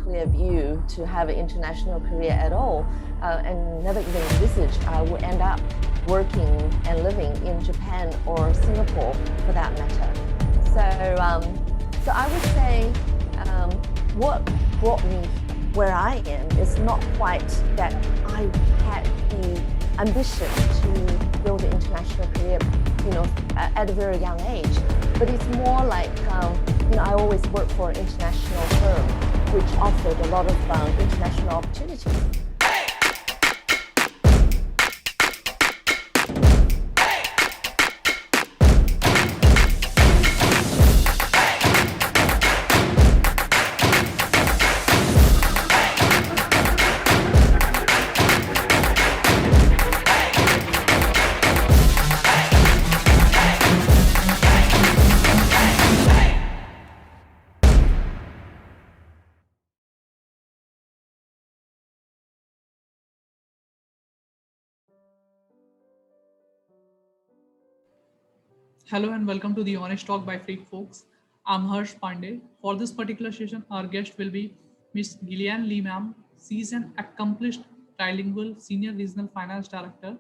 clear view to have an international career at all, and never even envisaged I would end up working and living in Japan or Singapore for that matter. So I would say what brought me where I am is not quite that I had the ambition to build an international career, at a very young age, but it's more like, I always worked for an international firm, which offered a lot of international opportunities. Hello and welcome to the Honest Talk by Freak Folks. I'm Harsh Pandey. For this particular session, our guest will be Miss Gillian Li ma'am. She's an accomplished trilingual senior regional finance director,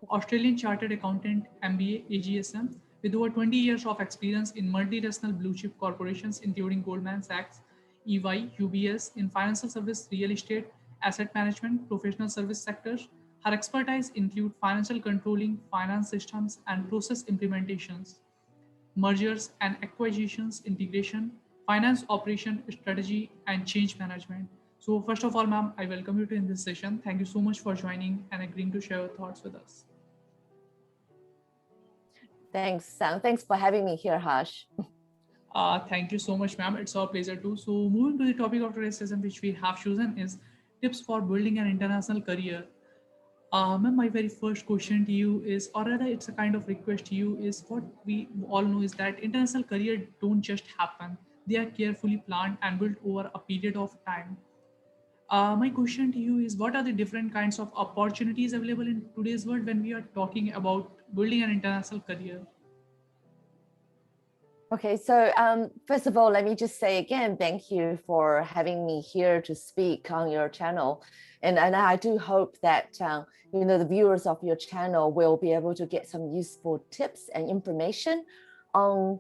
Australian chartered accountant, MBA, AGSM, with over 20 years of experience in multinational blue chip corporations including Goldman Sachs, EY, UBS in financial service, real estate, asset management, professional service sectors. Her expertise include financial controlling, finance systems, and process implementations, mergers and acquisitions integration, finance operation strategy, and change management. So, first of all, ma'am, I welcome you to in this session. Thank you so much for joining and agreeing to share your thoughts with us. Thanks for having me here, Harsh. Thank you so much, ma'am. It's our pleasure too. So, moving to the topic of today's session, which we have chosen is tips for building an international career. Ma'am, my very first question to you is, or rather, it's a kind of request to you, is what we all know is that international career don't just happen; they are carefully planned and built over a period of time. My question to you is, what are the different kinds of opportunities available in today's world when we are talking about building an international career? Okay, so first of all, let me just say again, thank you for having me here to speak on your channel. And I do hope that, the viewers of your channel will be able to get some useful tips and information on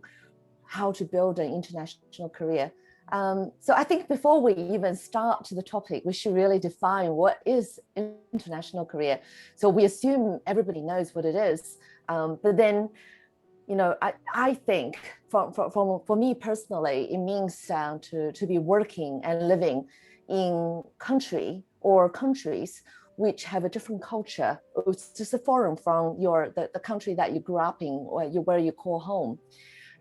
how to build an international career. So I think before we even start to the topic, we should really define what is international career. So we assume everybody knows what it is, but then I think for me personally, it means to be working and living in country or countries which have a different culture. It's just a foreign from the country that you grew up in or where you call home.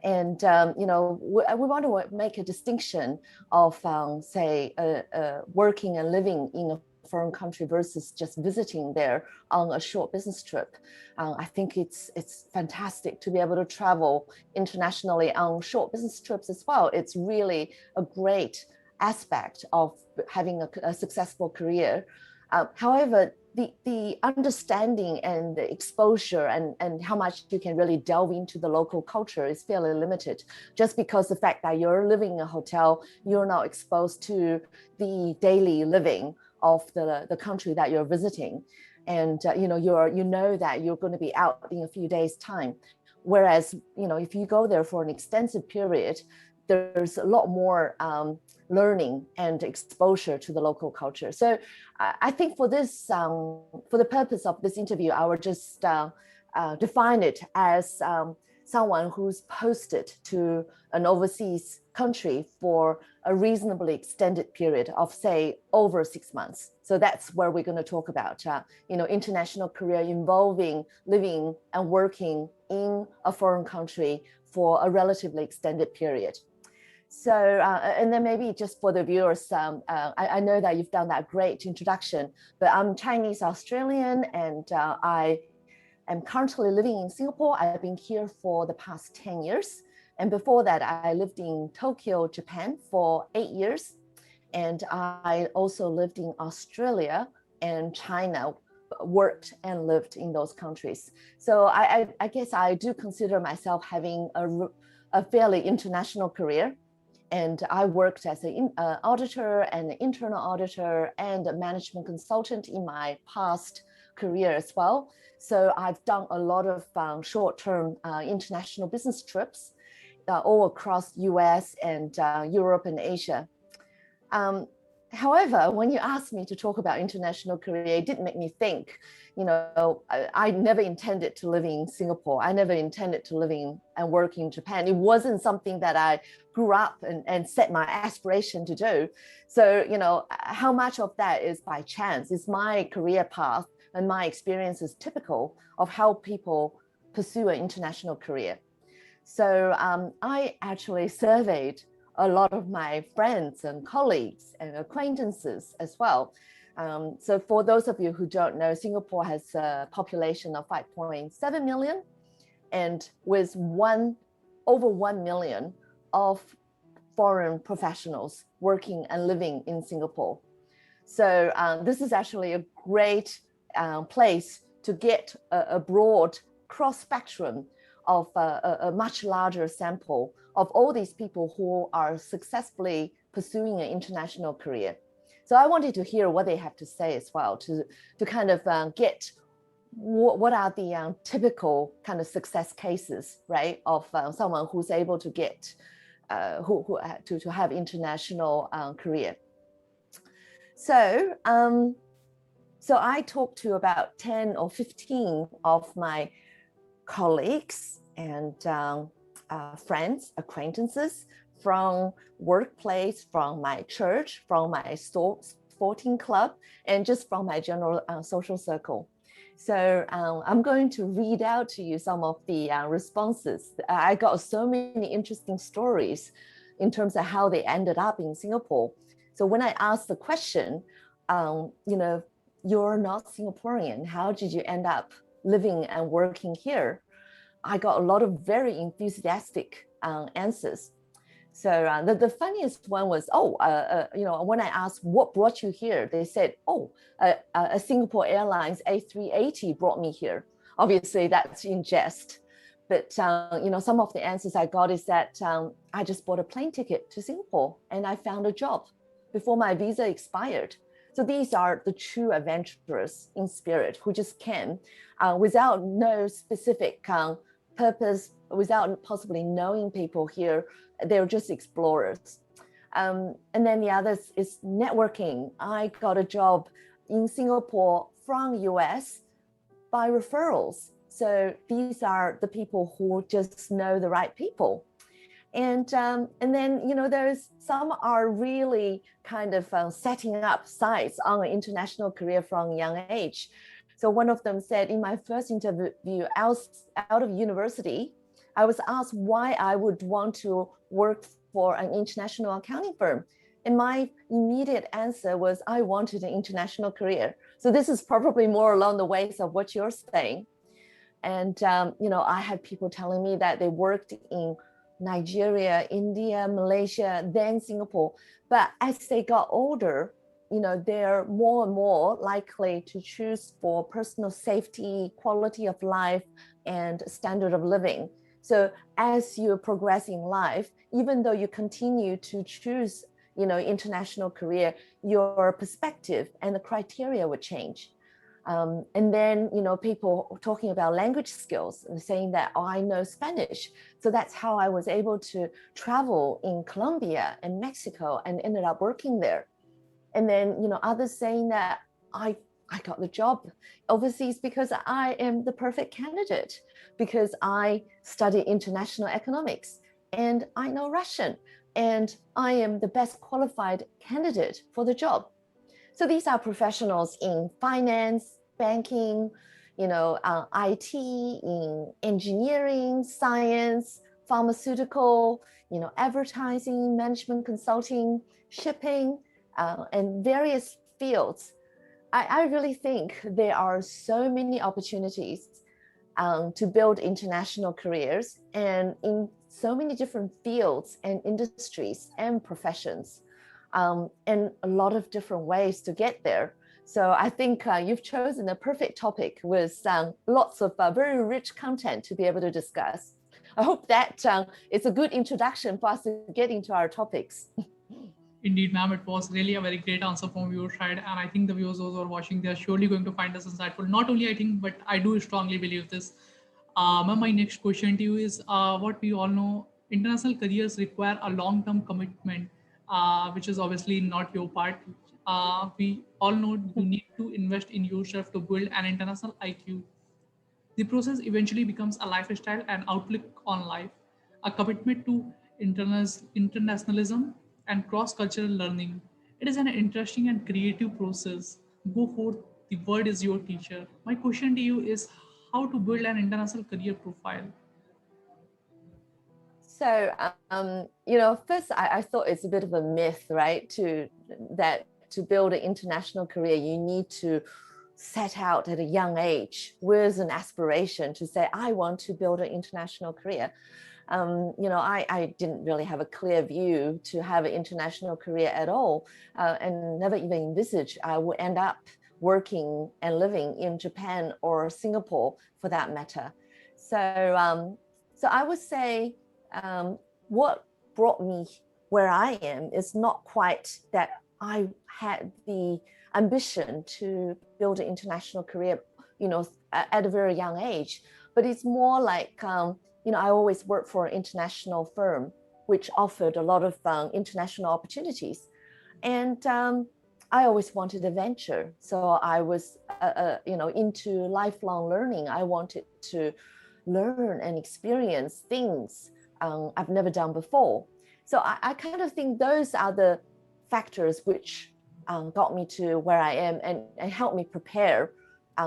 And, we want to make a distinction of, say, working and living in a foreign country versus just visiting there on a short business trip. I think it's fantastic to be able to travel internationally on short business trips as well. It's really a great aspect of having a successful career. However, the understanding and the exposure and how much you can really delve into the local culture is fairly limited. Just because the fact that you're living in a hotel, you're not exposed to the daily living of the country that you're visiting, and you know that you're going to be out in a few days' time. Whereas if you go there for an extensive period, there's a lot more learning and exposure to the local culture. So I think for this, for the purpose of this interview, I would just define it as someone who's posted to an overseas country for a reasonably extended period of, say, over 6 months. So that's where we're going to talk about, international career involving living and working in a foreign country for a relatively extended period. So, and then maybe just for the viewers, I know that you've done that great introduction, but I'm Chinese Australian, and I am currently living in Singapore. I've been here for the past 10 years. And before that, I lived in Tokyo, Japan for 8 years. And I also lived in Australia and China, worked and lived in those countries. So I guess I do consider myself having a fairly international career. And I worked as an auditor and an internal auditor and a management consultant in my past career as well. So I've done a lot of short-term international business trips all across US and Europe and Asia. However, when you asked me to talk about international career, it did make me think, I never intended to live in Singapore. I never intended to live in and work in Japan. It wasn't something that I grew up and set my aspiration to do. So, how much of that is by chance? Is my career path and my experience is typical of how people pursue an international career. So I actually surveyed a lot of my friends and colleagues and acquaintances as well. So for those of you who don't know, Singapore has a population of 5.7 million, and with over 1 million of foreign professionals working and living in Singapore. So this is actually a great place to get a broad cross-spectrum of a much larger sample of all these people who are successfully pursuing an international career. So I wanted to hear what they have to say as well, to kind of get what are the typical kind of success cases, right, of someone who's able to get to have international career. So I talked to about 10 or 15 of my colleagues and friends, acquaintances from workplace, from my church, from my sporting club, and just from my general social circle. So I'm going to read out to you some of the responses. I got so many interesting stories in terms of how they ended up in Singapore. So when I asked the question, you're not Singaporean, how did you end up living and working here? I got a lot of very enthusiastic answers. So the funniest one was, when I asked what brought you here, they said, a Singapore Airlines A380 brought me here. Obviously, that's in jest. But, some of the answers I got is that I just bought a plane ticket to Singapore and I found a job before my visa expired. So these are the true adventurers in spirit who just came without no specific purpose, without possibly knowing people here. They're just explorers. And then the others is networking. I got a job in Singapore from US by referrals. So these are the people who just know the right people. And then, there's some are really kind of setting up sites on an international career from a young age. So one of them said, in my first interview out of university, I was asked why I would want to work for an international accounting firm. And my immediate answer was, I wanted an international career. So this is probably more along the ways of what you're saying. And, I had people telling me that they worked in Nigeria, India, Malaysia, then Singapore. But as they got older, they're more and more likely to choose for personal safety, quality of life, and standard of living. So as you progress in life, even though you continue to choose, international career, your perspective and the criteria would change. And then, people talking about language skills and saying that, I know Spanish. So that's how I was able to travel in Colombia and Mexico and ended up working there. And then, others saying that I got the job overseas because I am the perfect candidate, because I study international economics and I know Russian and I am the best qualified candidate for the job. So these are professionals in finance, banking, IT, in engineering, science, pharmaceutical, advertising, management consulting, shipping, and various fields. I really think there are so many opportunities to build international careers and in so many different fields and industries and professions. And a lot of different ways to get there. So I think you've chosen a perfect topic with lots of very rich content to be able to discuss. I hope that it's a good introduction for us to get into our topics. Indeed, ma'am, it was really a very great answer from your side, and I think the viewers those who are watching, they are surely going to find this insightful. Not only I think, but I do strongly believe this. Ma'am, my next question to you is: what we all know, international careers require a long-term commitment, which is obviously not your part. We all know you need to invest in yourself to build an international IQ. The process eventually becomes a lifestyle and outlook on life, a commitment to internationalism and cross cultural learning. It is an interesting and creative process. Go forth, the word is your teacher. My question to you is how to build an international career profile. So, first I thought it's a bit of a myth, right? To build an international career, you need to set out at a young age with an aspiration to say, I want to build an international career. I didn't really have a clear view to have an international career at all, and never even envisaged I would end up working and living in Japan or Singapore for that matter. So I would say what brought me where I am is not quite that I had the ambition to build an international career, at a very young age, but it's more like, I always worked for an international firm, which offered a lot of international opportunities. And I always wanted adventure. So I was, into lifelong learning. I wanted to learn and experience things I've never done before. So I kind of think those are the factors which got me to where I am and helped me prepare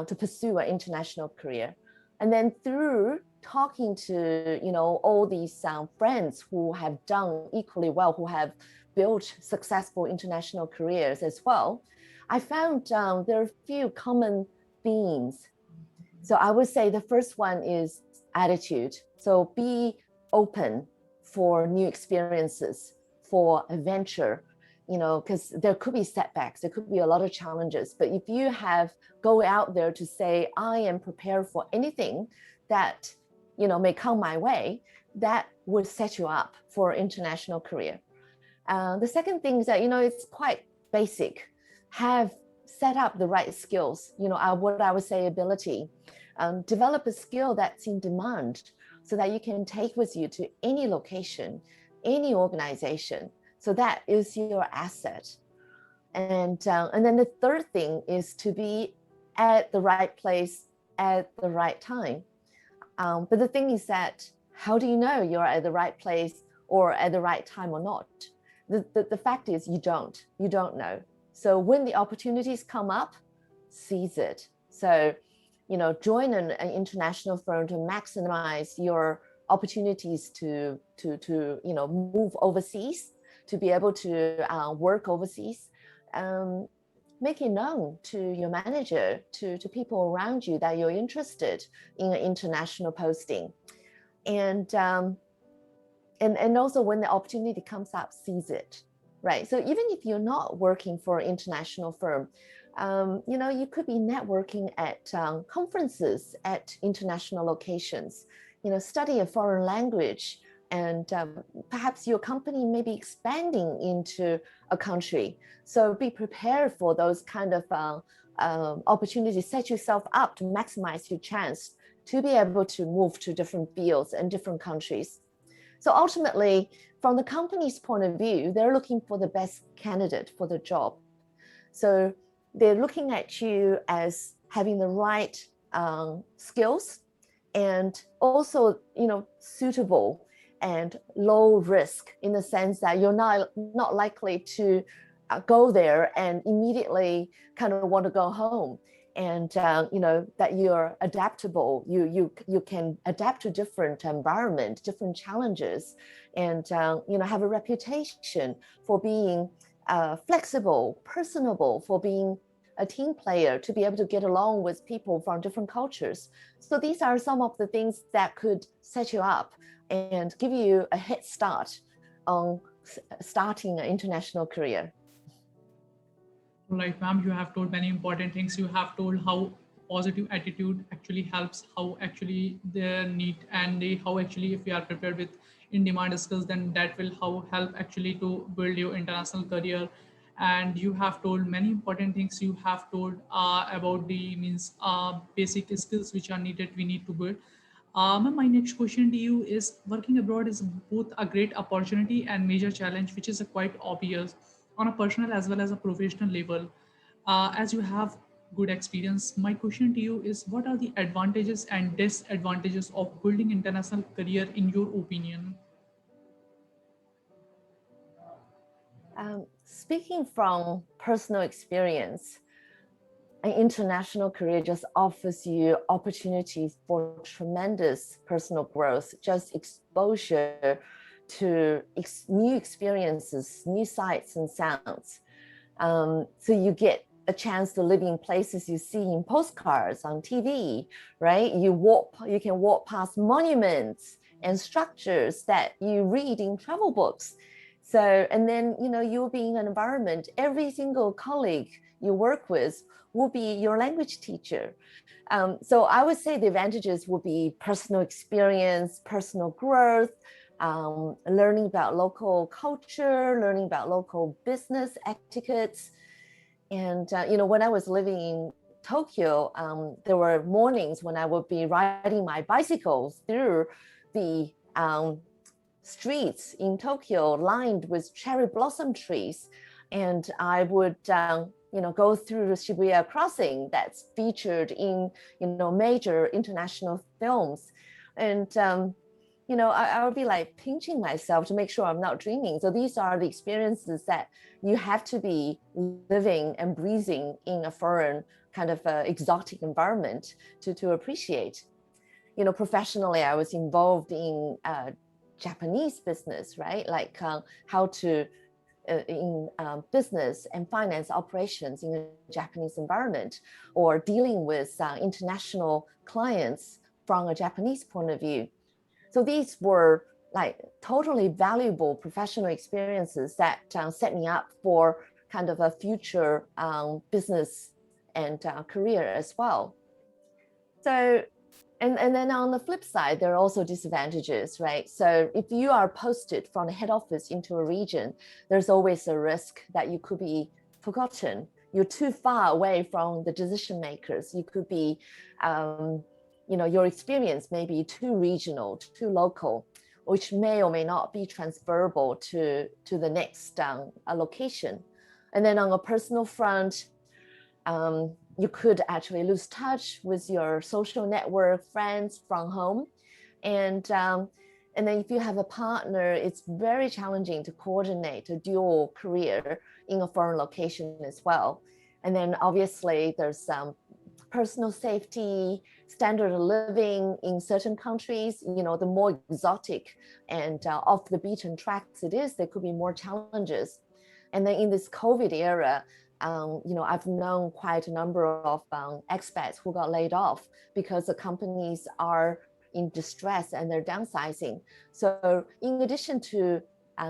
to pursue an international career. And then through talking to, all these friends who have done equally well, who have built successful international careers as well, I found there are a few common themes. So I would say the first one is attitude. So be open for new experiences, for adventure, because there could be setbacks, there could be a lot of challenges. But if you go out there to say, I am prepared for anything that, may come my way, that would set you up for an international career. The second thing is that, it's quite basic. Have set up the right skills, what I would say ability. Develop a skill that's in demand so that you can take with you to any location, any organization. So that is your asset. And then the third thing is to be at the right place at the right time. But the thing is that, how do you know you're at the right place or at the right time or not? The fact is you don't know. So when the opportunities come up, seize it. So, join an international firm to maximize your opportunities to move overseas, to be able to work overseas. Make it known to your manager, to people around you that you're interested in an international posting. And also when the opportunity comes up, seize it, right? So even if you're not working for an international firm, you could be networking at conferences at international locations, study a foreign language, and perhaps your company may be expanding into a country. So be prepared for those kind of opportunities. Set yourself up to maximize your chance to be able to move to different fields and different countries. So ultimately, from the company's point of view, they're looking for the best candidate for the job. So they're looking at you as having the right skills and also, suitable and low risk, in the sense that you're not likely to go there and immediately kind of want to go home. And that you're adaptable, you can adapt to different environment, different challenges, and have a reputation for being flexible, personable, for being a team player, to be able to get along with people from different cultures. So these are some of the things that could set you up and give you a head start on starting an international career. Right, ma'am, you have told many important things. You have told how positive attitude actually helps, how actually they need, and how actually if you are prepared with in demand skills, then that will how help actually to build your international career. And you have told many important things. You have told about the means basic skills which are needed we need to build. My next question to you is, working abroad is both a great opportunity and major challenge, which is quite obvious on a personal as well as a professional level. As you have good experience, my question to you is, what are the advantages and disadvantages of building international career in your opinion? Speaking from personal experience, an international career just offers you opportunities for tremendous personal growth, just exposure to new experiences, new sights and sounds. So you get a chance to live in places you see in postcards on TV, right? You can walk past monuments and structures that you read in travel books. So, and then, you'll be in an environment, every single colleague you work with will be your language teacher. So I would say the advantages will be personal experience, personal growth, learning about local culture, learning about local business etiquettes. And, when I was living in Tokyo, there were mornings when I would be riding my bicycles through the streets in Tokyo lined with cherry blossom trees. And I would, go through the Shibuya crossing that's featured in, major international films. And, I would be like pinching myself to make sure I'm not dreaming. So these are the experiences that you have to be living and breathing in a foreign kind of exotic environment to appreciate. Professionally, I was involved in Japanese business, right? Like how to in business and finance operations in a Japanese environment, or dealing with international clients from a Japanese point of view. So these were like totally valuable professional experiences that set me up for kind of a future business and career as well. So, and then on the flip side, there are also disadvantages, right? So if you are posted from the head office into a region, there's always a risk that you could be forgotten. You're too far away from the decision makers. You could be, your experience may be too regional, too local, which may or may not be transferable to the next location. And then on a personal front, you could actually lose touch with your social network, friends from home. And then if you have a partner, it's very challenging to coordinate a dual career in a foreign location as well. And then obviously there's personal safety, standard of living in certain countries. The more exotic and off the beaten tracks it is, there could be more challenges. And then in this COVID era, I've known quite a number of expats who got laid off because the companies are in distress and they're downsizing. So in addition to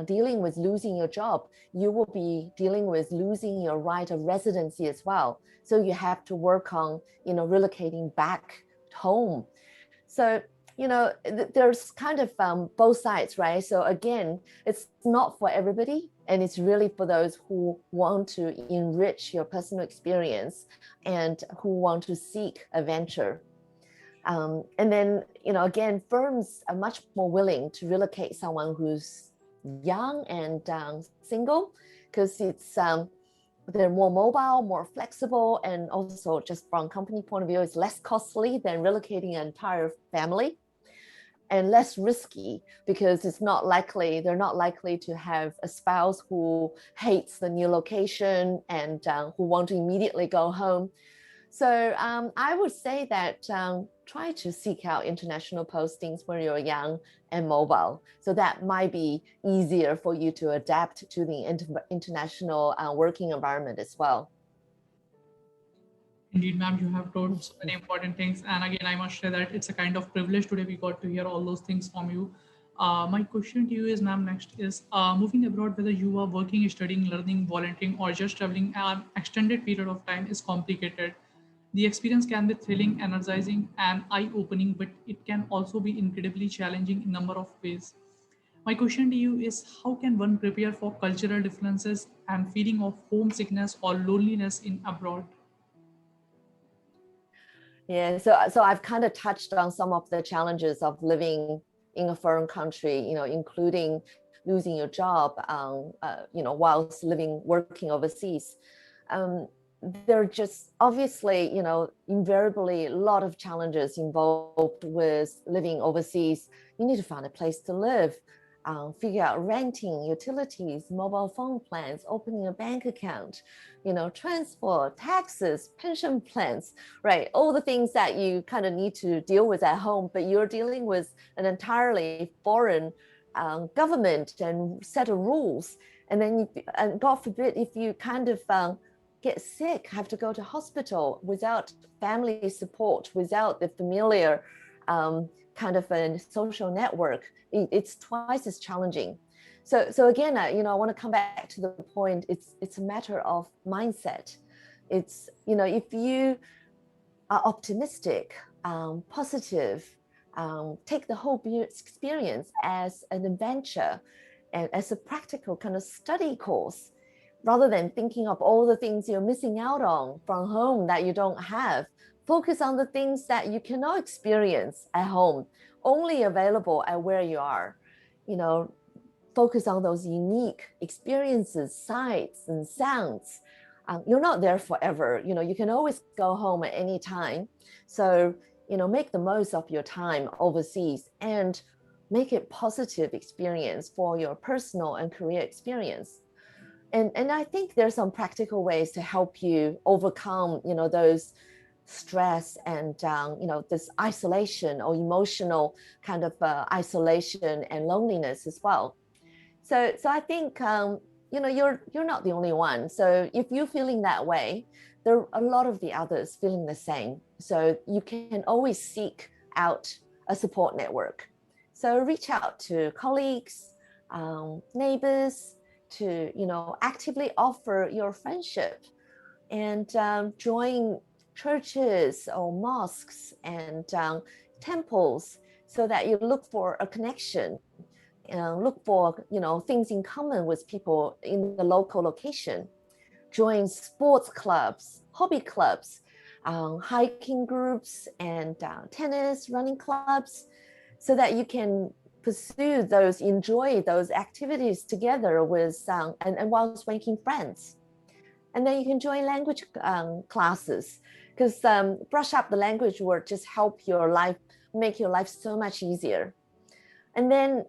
dealing with losing your job, you will be dealing with losing your right of residency as well. So you have to work on, relocating back home. So, there's kind of both sides, right? So again, it's not for everybody. And it's really for those who want to enrich your personal experience and who want to seek adventure. And then, again, firms are much more willing to relocate someone who's young and single, because it's they're more mobile, more flexible, and also just from company point of view, it's less costly than relocating an entire family, and less risky because they're not likely to have a spouse who hates the new location and who want to immediately go home. So I would say that try to seek out international postings when you're young and mobile. So that might be easier for you to adapt to the international working environment as well. Indeed, ma'am, you have told so many important things. And again, I must say that it's a kind of privilege today we got to hear all those things from you. My question to you is, ma'am, next is moving abroad, whether you are working, studying, learning, volunteering, or just traveling an extended period of time, is complicated. The experience can be thrilling, energizing, and eye-opening, but it can also be incredibly challenging in a number of ways. My question to you is, how can one prepare for cultural differences and feeling of homesickness or loneliness in abroad? Yeah, so I've kind of touched on some of the challenges of living in a foreign country, including losing your job, whilst working overseas. Um, there are just obviously, invariably a lot of challenges involved with living overseas. You need to find a place to live, figure out renting, utilities, mobile phone plans, opening a bank account, transport, taxes, pension plans, right? All the things that you kind of need to deal with at home, but you're dealing with an entirely foreign government and set of rules. And then, and God forbid, if you kind of get sick, have to go to hospital without family support, without the familiar kind of a social network, it's twice as challenging. So again, I want to come back to the point. It's a matter of mindset. It's, if you are optimistic, positive, take the whole experience as an adventure and as a practical kind of study course, rather than thinking of all the things you're missing out on from home that you don't have. Focus on the things that you cannot experience at home, only available at where you are. Focus on those unique experiences, sights and sounds. You're not there forever. You can always go home at any time. So, make the most of your time overseas and make it positive experience for your personal and career experience. And I think there's some practical ways to help you overcome, those stress and this isolation or emotional kind of isolation and loneliness as well. So I think you're not the only one. So if you're feeling that way, there are a lot of the others feeling the same. So you can always seek out a support network. So reach out to colleagues, neighbors, to actively offer your friendship, and join churches or mosques and temples, so that you look for a connection, look for things in common with people in the local location. Join sports clubs, hobby clubs, hiking groups, and tennis, running clubs, so that you can enjoy those activities together with and whilst making friends. And then you can join language classes, because brush up the language will just make your life so much easier. And then,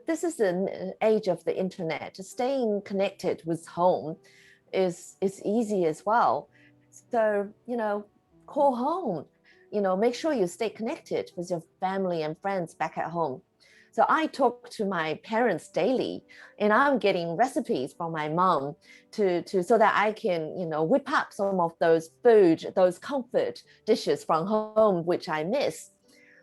this is an age of the internet. Staying connected with home is easy as well. So, call home, make sure you stay connected with your family and friends back at home. So I talk to my parents daily, and I'm getting recipes from my mom so that I can, whip up some of those those comfort dishes from home, which I miss.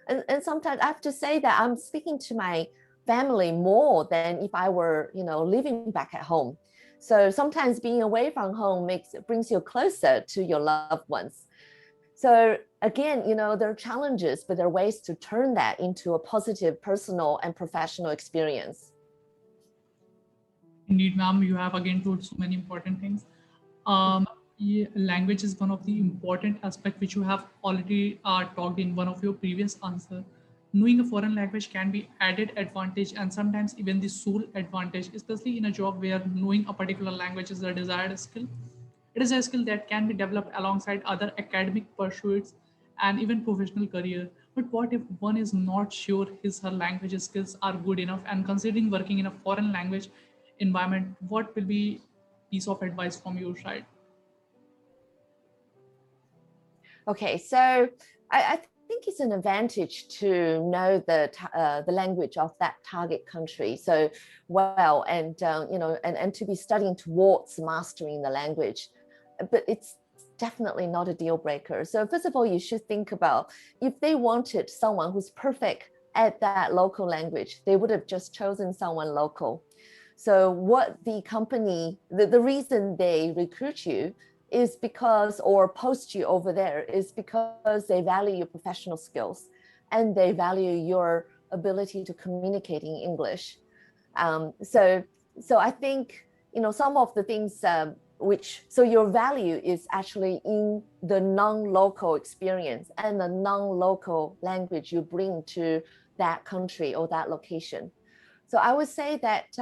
And sometimes I have to say that I'm speaking to my family more than if I were, living back at home. So sometimes being away from home brings you closer to your loved ones. So again, there are challenges, but there are ways to turn that into a positive personal and professional experience. Indeed, ma'am, you have again told so many important things. Yeah, language is one of the important aspect which you have already talked in one of your previous answer. Knowing a foreign language can be added advantage and sometimes even the sole advantage, especially in a job where knowing a particular language is a desired skill. It is a skill that can be developed alongside other academic pursuits and even professional career. But what if one is not sure her language skills are good enough? And considering working in a foreign language environment, what will be piece of advice from your side? Okay, so I think it's an advantage to know the language of that target country so well, and and to be studying towards mastering the language. But it's definitely not a deal breaker. So first of all, you should think about, if they wanted someone who's perfect at that local language, they would have just chosen someone local. So what the reason they recruit you is because, or post you over there, is because they value your professional skills and they value your ability to communicate in English. So I think, some of the things so your value is actually in the non-local experience and the non-local language you bring to that country or that location. So I would say that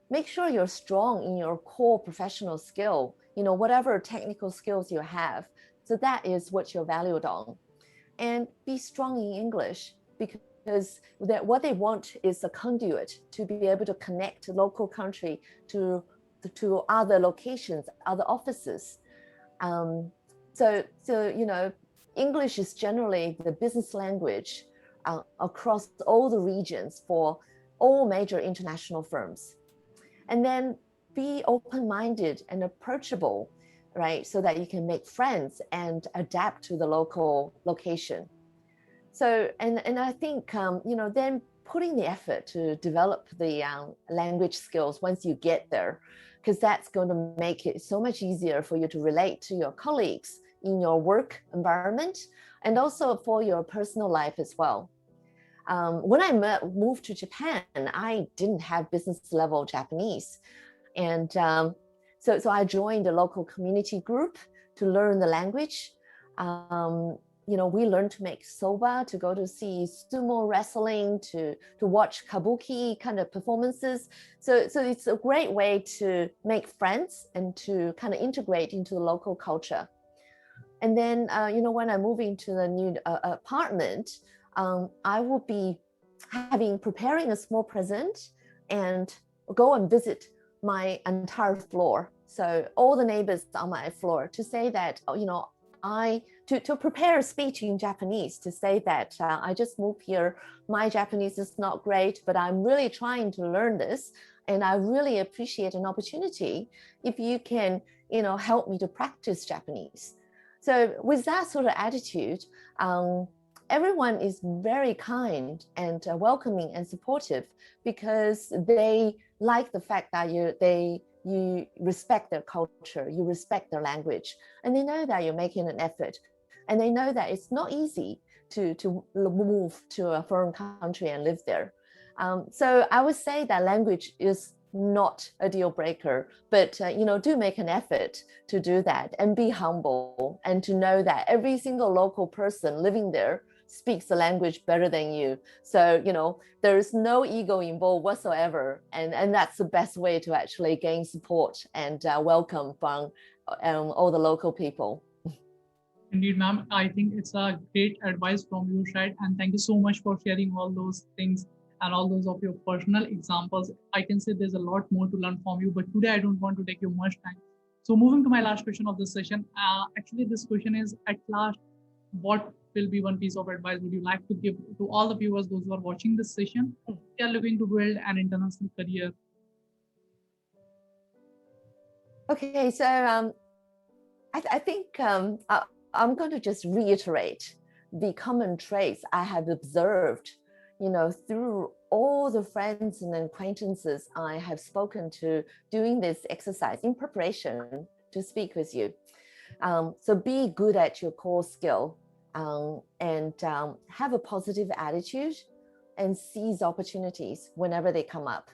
make sure you're strong in your core professional skill, whatever technical skills you have. So that is what you're valued on. And be strong in English, because what they want is a conduit to be able to connect local country to other locations, other offices. So English is generally the business language across all the regions for all major international firms. And then be open-minded and approachable, right? So that you can make friends and adapt to the local location. So, and I think, then putting the effort to develop the language skills once you get there, because that's going to make it so much easier for you to relate to your colleagues in your work environment and also for your personal life as well. When I moved to Japan, I didn't have business level Japanese. And so I joined a local community group to learn the language. We learned to make soba, to go to see sumo wrestling, to watch kabuki kind of performances. So it's a great way to make friends and to kind of integrate into the local culture. And then, when I move into the new apartment, I will be preparing a small present and go and visit my entire floor. So all the neighbors on my floor, to say that, to prepare a speech in Japanese, to say that I just moved here. My Japanese is not great, but I'm really trying to learn this. And I really appreciate an opportunity if you can, help me to practice Japanese. So with that sort of attitude, everyone is very kind and welcoming and supportive, because they like the fact that you respect their culture, you respect their language, and they know that you're making an effort, and they know that it's not easy to move to a foreign country and live there. So I would say that language is not a deal breaker, but do make an effort to do that and be humble, and to know that every single local person living there speaks the language better than you. So, there is no ego involved whatsoever. And that's the best way to actually gain support and welcome from all the local people. Indeed, ma'am. I think it's a great advice from your side. And thank you so much for sharing all those things and all those of your personal examples. I can say there's a lot more to learn from you, but today I don't want to take you much time. So moving to my last question of this session. Actually, this question is, at last, what will be one piece of advice would you like to give to all the viewers, those who are watching this session? They are looking to build an international career. Okay, so I think I'm going to just reiterate the common traits I have observed, through all the friends and acquaintances I have spoken to doing this exercise in preparation to speak with you. So be good at your core skill, and have a positive attitude and seize opportunities whenever they come up.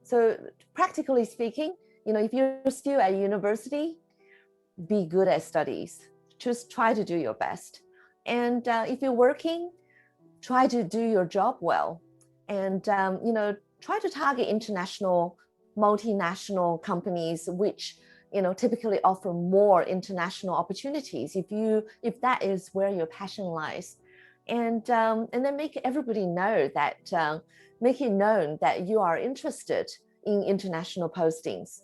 So practically speaking, if you're still at university, be good at studies. Just try to do your best. And if you're working, try to do your job well. And, try to target international, multinational companies, which typically offer more international opportunities if that is where your passion lies. And then make everybody know that, make it known that you are interested in international postings.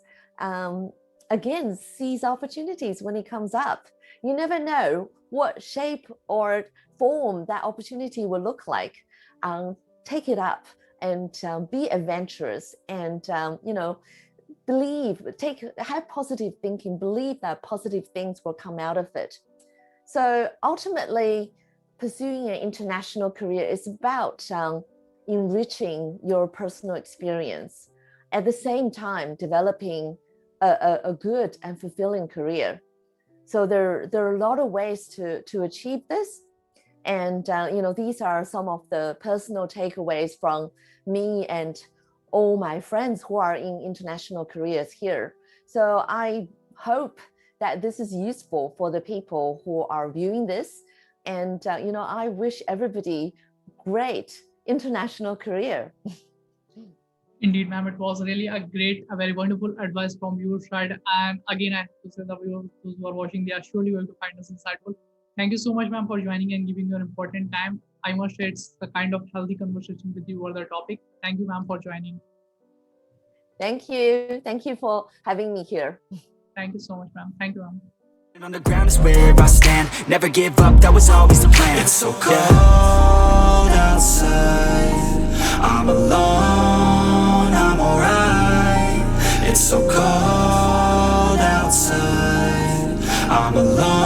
Again, seize opportunities when it comes up. You never know what shape or form that opportunity will look like. Take it up and be adventurous, and have positive thinking, believe that positive things will come out of it. So ultimately, pursuing an international career is about enriching your personal experience, at the same time developing a good and fulfilling career. So there are a lot of ways to achieve this. And these are some of the personal takeaways from me and all my friends who are in international careers here. So I hope that this is useful for the people who are viewing this. And I wish everybody great international career. Indeed, ma'am, it was really a very wonderful advice from your side. And again, I have to say the viewers those who are watching, they are surely going to find us insightful. Thank you so much, ma'am, for joining and giving your important time. I must say it's a kind of healthy conversation with you over the topic. Thank you, ma'am, for joining. Thank you. Thank you for having me here. Thank you so much, ma'am. Thank you, ma'am. On the ground is where I stand. Never give up, that was always the plan. It's so cold outside. I'm alone, I'm alright. It's so cold outside. I'm alone.